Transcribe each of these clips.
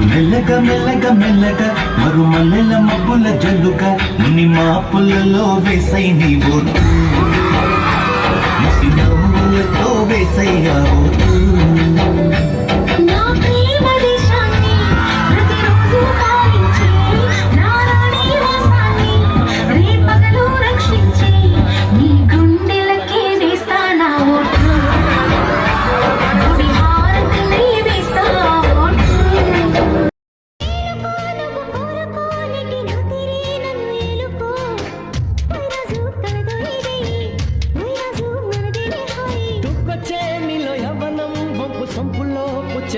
మెల్లగా మెల్లగా మెల్లగా మరుమల్లెల మబ్బుల జల్లుగా ముని మాపులలో వేసై నీ ఓటు ముసి నవ్వులతో వేసయ్యా ఓటు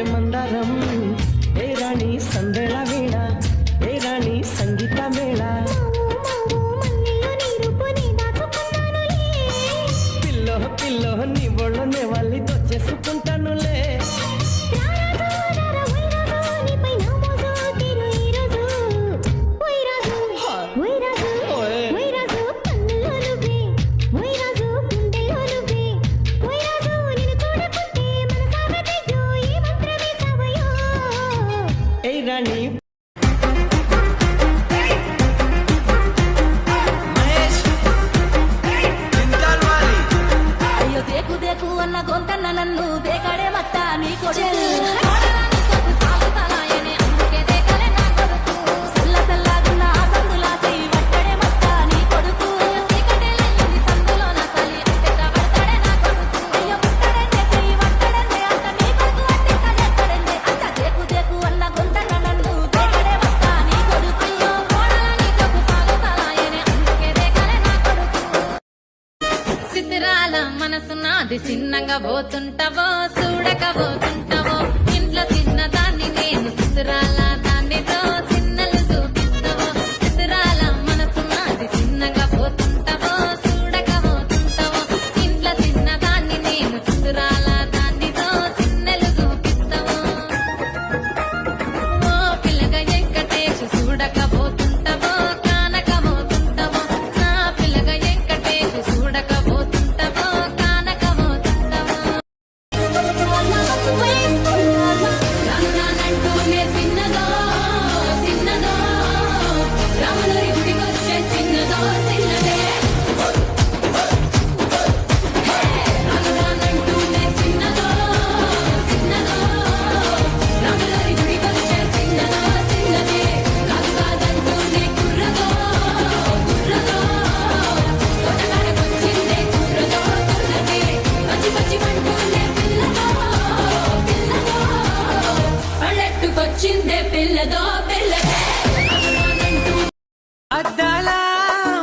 మందారం ఏ రాణి సందేళ వీణ ఏ రాణి సంగీత మేళ పిల్లో పిల్లో నీ బొళ్ళనే వాళ్ళి దొచ్చేసుకుంటానులే రాణి అయ్యో దేకు దేకు అన్న గొంతన్న నన్ను దేకాడే మత్త నీ కొడుకు మనసు నాది చిన్నగా పోతుంటావో చూడకపోతుంటావో ఇంట్లో చిన్నదాన్ని నేను సుతురాల దాన్నితో చిన్నలు చూపిస్తావో సుతురాల మనసు నాది చిన్నగా పోతుంటావో చూడకపోతుంటావో ఇంట్లో చిన్నదాన్ని నేను సుతురాల దాన్నితో చిన్నలు చూపిస్తావో ఓ పిల్లగా వెంకటేష్ చూడకపోతుంటావో కానకపోతుంటావో నా పిల్లగా వెంకటేష్ చూడకపోతుంటావో వచ్చిందే పిల్లదో పిల్లదే అద్దాల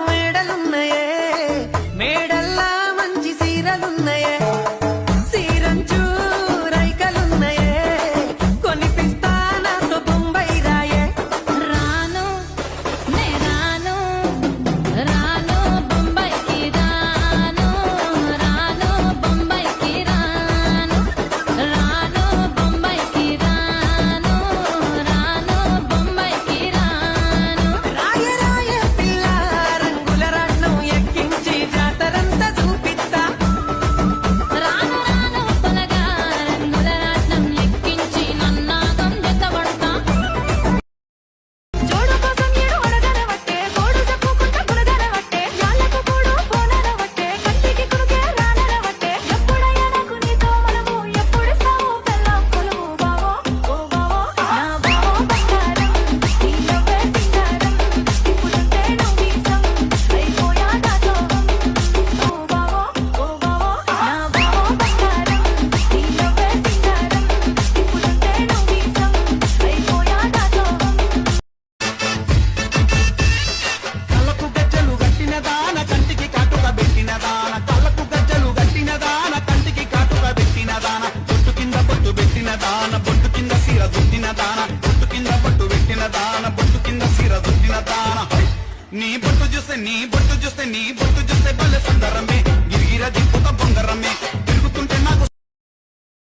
మేడలున్నాయే మేడల్లా మంచి సీరలున్నాయే సీరంచు రైకలున్నాయే కొనిపిస్తా నాతో బొంబాయి రాయే రాను నే రాను రాను బొంబాయికి రాను రాను బొంబాయికి రాను రాను బొంబాయికి రాను రాను బొంబాయికి రాను రాయ రాయ పిల్ల రంగుల రాట్నం ఎక్కించి జాతరంతా చూపిస్తా రాను రాను పొలగా రంగుల రాట్నం ఎక్కించి నన్నాగం జతబడతా జోడు కోసం ఏడు అడగనవట్టే గోడు చెప్పుకుంట బురదనవట్టే యాళ్ళకు కూడు పోననవట్టే కంటికి కురుకే రాననవట్టే ఎప్పుడయ్యా నాకు నీతో మనము ఎప్పుడిస్తావు పెళ్ళాం కొలువు బావో ఓ బావో నా బావో బంగారం నీ నవ్వే సింగారం ఇప్పుడుంటే నువ్వు వీసం అయిపోయా నా సోహం ఓ బావో నా బావో బంగారం నీ నవ్వే సింగారం ఇప్పుడుంటే నువ్వు వీసం అయిపోయా నా సోహం కళ్ళకు గజ్జలు గట్టిన దాన కంటికి కాటుగా పెట్టిన దాన కళ్ళకు గజ్జలు గట్టిన దాన కంటికి కాటుగా పెట్టిన దాన బొట్టు కింద బొట్టు పెట్టిన దాన బొట్టు కింద సీర దుట్టిన దాన బొట్టు కింద బొట్టు పెట్టిన దాన బొట్టు కింద సీర దుట్టిన దాన నీ బొట్టు చూస్తే నీ బొట్టు చూస్తే నీ బొట్టు చూస్తే భలే సుందరమే గిరిగిర దిప్పుత బొంగరమే